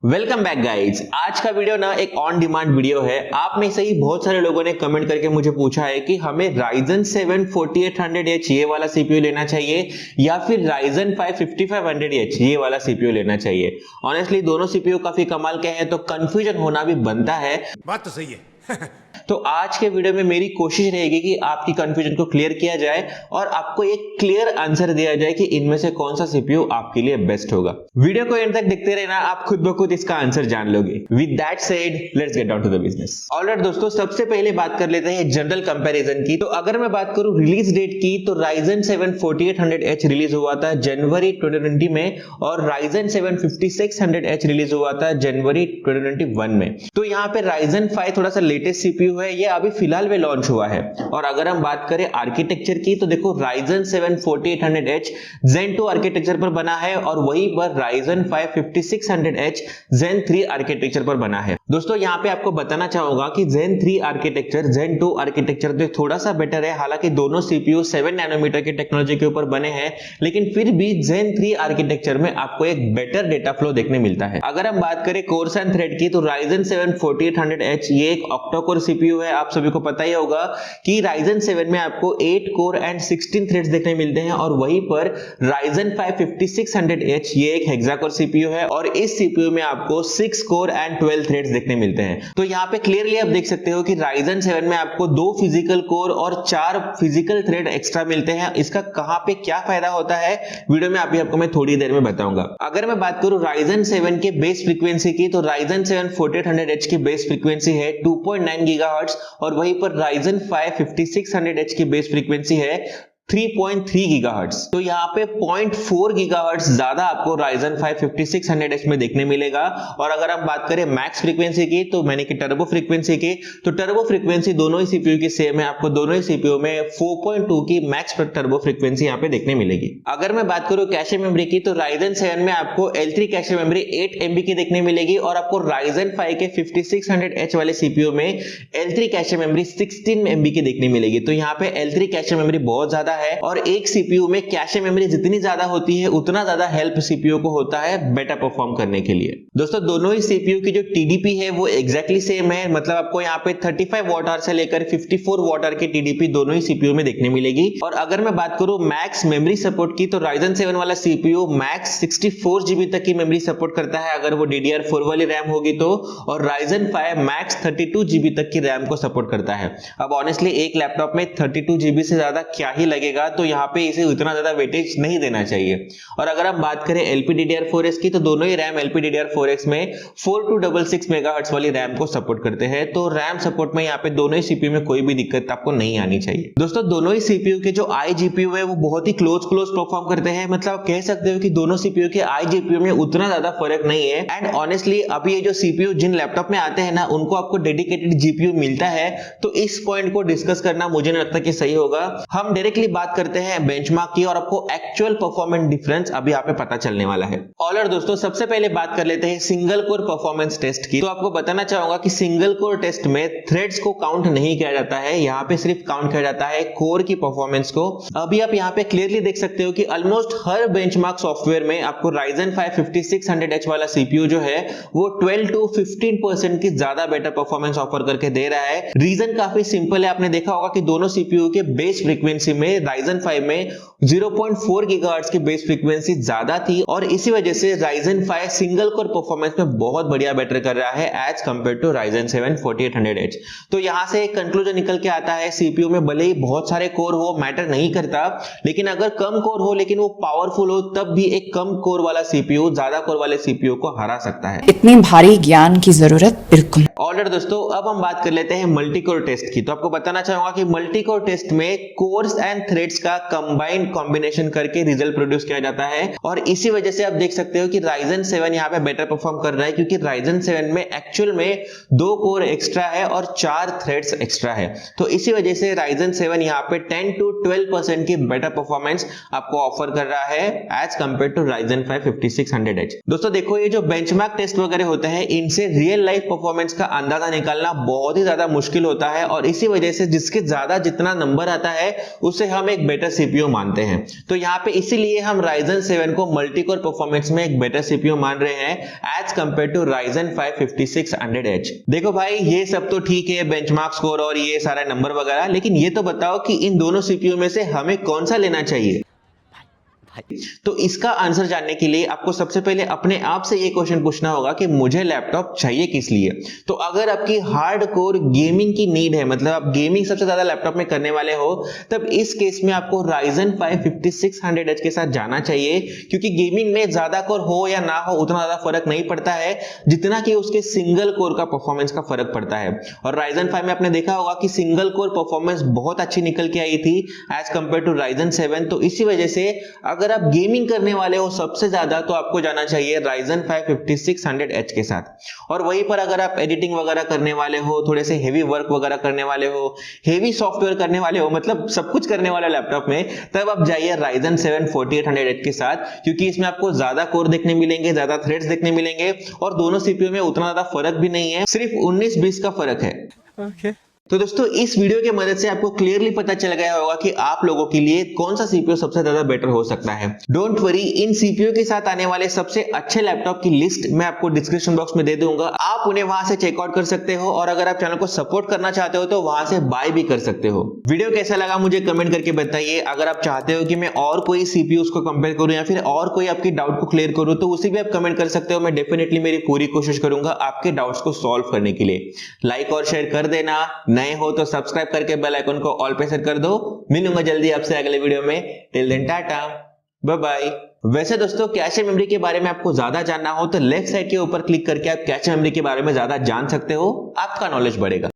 Welcome back guys. आज का video ना एक ऑन डिमांड वीडियो है। आप में से ही बहुत सारे लोगों ने कमेंट करके मुझे पूछा है कि हमें Ryzen 7 4800H ये वाला सीपीयू लेना चाहिए या फिर Ryzen 5 5500H ये वाला सीपीयू लेना चाहिए। ऑनेस्टली दोनों सीपीयू काफी कमाल के हैं तो कंफ्यूजन होना भी बनता है। बात तो सही है। तो आज के वीडियो में मेरी कोशिश रहेगी कि आपकी कंफ्यूजन को क्लियर किया जाए और आपको एक क्लियर आंसर दिया जाए कि इनमें से कौन सा सीपीयू आपके लिए बेस्ट होगा। वीडियो को एंड तक देखते रहना, आप खुद ब खुद इसका आंसर जान लोगे। With that said, let's get down to the business. Alright दोस्तों, सबसे पहले बात कर लेते हैं जनरल कंपैरिजन की। तो अगर मैं बात करूं रिलीज डेट की तो Ryzen 7 4800H रिलीज हुआ था जनवरी 2020 में और Ryzen 7 5600H रिलीज हुआ था जनवरी 2021 में। तो यहाँ पे Ryzen 5 थोड़ा सा लेटेस्ट सीपीयू है, ये अभी फिलहाल में लॉन्च हुआ है। और अगर हम बात करें आर्किटेक्चर की तो देखो Ryzen 7 4800H Zen 2 आर्किटेक्चर पर बना है और वहीं पर Ryzen 5 5600H Zen 3 आर्किटेक्चर पर बना है। दोस्तों यहाँ पे आपको बताना चाहूंगा कि Zen 3 आर्किटेक्चर Zen 2 आर्किटेक्चर तो थोड़ा सा बेटर है। हालांकि दोनों सीपीयू 7 नैनोमीटर की टेक्नोलॉजी के ऊपर बने हैं, लेकिन फिर भी Zen 3 आर्किटेक्चर में आपको एक बेटर डेटा फ्लो देखने मिलता है। अगर हम बात करें कोर्स एंड थ्रेड की तो Ryzen 7 4800H ये एक ऑक्टा कोर सीपीयू है। आप सभी को पता ही होगा कि Ryzen 7 में आपको 8 कोर एंड 16 थ्रेड्स देखने मिलते हैं और वहीं पर Ryzen 5 5600H ये एक हेक्सा कोर सीपीयू है और इस सीपीयू में आपको 6 कोर एंड 12 थ्रेड्स देखने मिलते हैं। तो यहाँ पे क्लियरली आप देख सकते हो कि Ryzen 7 में आपको 2 फिजिकल कोर और 4 फिजिकल थ्रेड एक्स्ट्रा मिलते हैं। इसका कहां पे क्या फायदा होता है वीडियो में आपको मैं थोड़ी देर में बताऊंगा। अगर मैं बात करूं Ryzen 7 के बेस फ्रीक्वेंसी की तो Ryzen 7 4800H की बेस फ्रीक्वेंसी है 2.9 गीगाहर्ट्ज और वहीं पर Ryzen 5 5600H की बेस फ्रीक्वेंसी है 3.3 गीगाहर्ट्ज। तो यहाँ पे 0.4 गीगाहर्ट्ज ज्यादा आपको Ryzen 5 5600H में देखने मिलेगा। और अगर हम बात करें मैक्स फ्रीक्वेंसी की तो मैंने की टर्बो फ्रीक्वेंसी की, तो टर्बो फ्रीक्वेंसी दोनों ही सीपीयू की सेम है। आपको दोनों ही सीपीयू में 4.2 की मैक्स टर्बो फ्रीक्वेंसी यहाँ पे देखने मिलेगी। अगर मैं बात करूं कैशे मेमोरी की तो Ryzen 7 में आपको L3 कैशे मेमोरी 8 MB की देखने मिलेगी और आपको Ryzen 5 के 5600H वाले सीपीयू में L3 कैशे मेमोरी 16 MB की देखने मिलेगी। तो यहाँ पे L3 कैशे मेमोरी बहुत ज्यादा है और एक सीपीयू में कैशे मेमोरी जितनी ज्यादा होती है उतना ज्यादा हेल्प सीपीयू को होता है बेटर परफॉर्म करने के लिए। दोस्तों दोनों ही सीपीयू की जो टीडीपी है वो एग्जैक्टली सेम है। मतलब आपको यहाँ पे 35 वॉट आवर से लेकर 54 वॉट आवर की टीडीपी दोनों ही सीपीयू में देखने मिलेगी। और अगर मैं बात करूं मैक्स मेमोरी सपोर्ट की तो Ryzen 7 वाला सीपीयू मैक्स 64 जीबी तक की मेमोरी सपोर्ट करता है अगर वो DDR4 वाली रैम होगी तो, और Ryzen 5 मैक्स 32 जीबी तक की रैम को सपोर्ट करता है। अब ऑनेस्टली एक लैपटॉप में 32 जीबी से ज्यादा क्या ही लगेगा, तो यहाँ पे इसे उतना ज्यादा वेटेज नहीं देना चाहिए। और अगर हम बात करें LPDDR4X की तो दोनों ही रैम LPDDR4X में 4266 मेगाहर्ट्ज वाली रैम को सपोर्ट करते हैं। तो रैम सपोर्ट में यहाँ पे दोनों ही सीपीयू में कोई भी दिक्कत आपको नहीं आनी चाहिए। दोस्तों दोनों ही सीपीयू के जो iGPU है वो बहुत ही क्लोज परफॉर्म करते हैं। मतलब आप कह सकते हो कि दोनों सीपीयू के iGPU में उतना ज्यादा फर्क नहीं है। एंड ऑनेस्टली अभी ये जो सीपीयू जिन लैपटॉप में आते हैं ना उनको आपको डेडिकेटेड जीपीयू मिलता है, तो इस पॉइंट को डिस्कस करना मुझे नहीं लगता कि सही होगा। हम डायरेक्टली बात करते हैं बेंचमार्क की और आपको एक्चुअल परफॉर्मेंस डिफरेंस अभी यहाँ पे पता चलने वाला है। और दोस्तों सबसे पहले बात कर लेते हैं सिंगल कोर परफॉर्मेंस टेस्ट की। तो आपको बताना चाहूंगा कि सिंगल कोर टेस्ट में थ्रेड्स को काउंट नहीं किया जाता है, यहाँ पे सिर्फ काउंट किया जाता है कोर की परफॉर्मेंस को। अभी आप यहाँ पे क्लियरली देख सकते हो कि ऑलमोस्ट हर बेंचमार्क सॉफ्टवेयर में आपको Ryzen 5 5600H वाला सीपीयू जो है वो 12 to 15% की ज्यादा बेटर परफॉर्मेंस ऑफर करके दे रहा है। रीजन काफी सिंपल है, आपने देखा होगा कि दोनों सीपीयू के बेस फ्रीक्वेंसी में Ryzen 5 में 0.4 गीगाहर्ट्ज की बेस फ्रीक्वेंसी ज्यादा थी और इसी वजह से Ryzen 5 सिंगल कोर परफॉर्मेंस में बहुत बढ़िया बेटर कर रहा है as compare to Ryzen 7 4800H। तो यहां से एक कंक्लूजन निकल के आता है सीपीयू में भले ही बहुत सारे कोर हो मैटर नहीं करता, लेकिन अगर कम कोर हो लेकिन वो पावरफुल हो तब भी एक कम कोर वाला सीपीयू ज्यादा कोर वाले सीपीयू को हरा सकता है। इतनी भारी ज्ञान की जरूरत बिल्कुल। ऑलराइट दोस्तों, अब हम बात कर लेते हैं मल्टी कोर टेस्ट की। तो आपको बताना चाहूंगा कि मल्टी कोर टेस्ट में कोर्स एंड थ्रेड्स का कंबाइंड कॉम्बिनेशन करके रिजल्ट प्रोड्यूस किया जाता है और इसी वजह से आप देख सकते हो कि Ryzen 7 यहाँ पे बेटर परफॉर्म कर रहा है क्योंकि Ryzen 7 में एक्चुअल में 2 कोर एक्स्ट्रा है और 4 थ्रेड्स एक्स्ट्रा है। तो इसी वजह से Ryzen 7 यहाँ पे 10 to 12% की बेटर परफॉर्मेंस आपको ऑफर कर रहा है as compare to Ryzen 5 5600H। दोस्तों देखो ये जो बेंचमार्क टेस्ट वगैरह होते हैं इनसे रियल लाइफ परफॉर्मेंस का अंदाजा निकालना बहुत ही ज्यादा मुश्किल होता है और इसी वजह से जिसके ज्यादा जितना नंबर आता है उसे हम एक बेटर सीपीयू मानते हैं। तो यहाँ पे इसीलिए हम Ryzen 7 को मल्टी कोर परफॉर्मेंस में एक बेटर सीपीयू मान रहे हैं as compare to Ryzen 5 5600H। देखो भाई ये सब तो ठीक है, बेंचमार्क स्कोर और ये सारा नंबर वगैरह, लेकिन ये तो बताओ कि इन दोनों सीपीयू में से हमें कौन सा लेना चाहिए। तो इसका आंसर जानने के लिए आपको सबसे पहले अपने आप से ये क्वेश्चन पूछना होगा कि मुझे लैपटॉप चाहिए किस लिए। तो अगर आपकी हार्डकोर गेमिंग की नीड है, मतलब आप गेमिंग सबसे ज्यादा लैपटॉप में करने वाले हो, तब इस केस में आपको Ryzen 5 5600H के साथ जाना चाहिए, क्योंकि गेमिंग में ज्यादा कोर हो या ना हो उतना ज्यादा फर्क नहीं पड़ता है जितना कि उसके सिंगल कोर का परफॉर्मेंस का फर्क पड़ता है। और Ryzen 5 में आपने देखा होगा कि सिंगल कोर परफॉर्मेंस बहुत अच्छी निकल के आई थी एज कंपेयर टू Ryzen 7। तो इसी वजह से अगर आप गेमिंग करने वाले हो सबसे ज्यादा तो आपको जाना चाहिए Ryzen 5 5600H के साथ। और वहीं पर अगर आप एडिटिंग वगैरह करने वाले हो, थोड़े से हेवी वर्क वगैरह करने वाले हो, हेवी सॉफ्टवेयर करने वाले हो, मतलब सब कुछ करने वाले लैपटॉप में, तब आप जाइए Ryzen 7 4800H के साथ, क्योंकि इसमें आपको ज्यादा कोर देखने मिलेंगे, ज्यादा थ्रेड्स देखने मिलेंगे और दोनों सीपीयू में उतना ज्यादा फर्क भी नहीं है, सिर्फ 19-20 का फर्क है। Okay. तो दोस्तों इस वीडियो की मदद से आपको क्लियरली पता चल गया होगा कि आप लोगों के लिए कौन सा सीपीयू सबसे ज्यादा बेटर हो सकता है। डोंट वरी, इन सीपीयू के साथ आने वाले सबसे अच्छे लैपटॉप की लिस्ट मैं आपको डिस्क्रिप्शन बॉक्स में दे दूंगा, आप उन्हें वहां से चेकआउट कर सकते हो और अगर आप चैनल को सपोर्ट करना चाहते हो तो वहां से बाय भी कर सकते हो। वीडियो कैसा लगा मुझे कमेंट करके बताइए। अगर आप चाहते हो कि मैं और कोई सीपीयू को कंपेयर करूं या फिर और कोई आपकी डाउट को क्लियर करूं तो उसे भी आप कमेंट कर सकते हो। मैं डेफिनेटली मेरी पूरी कोशिश करूंगा आपके डाउट्स को सॉल्व करने के लिए। लाइक और शेयर कर देना, नए हो तो सब्सक्राइब करके बेल आइकन को ऑल पे सेट कर दो। मिलूंगा जल्दी आपसे अगले वीडियो में। Till then tata, bye bye. वैसे दोस्तों कैशे मेमोरी के बारे में आपको ज्यादा जानना हो तो लेफ्ट साइड के ऊपर क्लिक करके आप कैशे मेमोरी के बारे में ज्यादा जान सकते हो, आपका नॉलेज बढ़ेगा।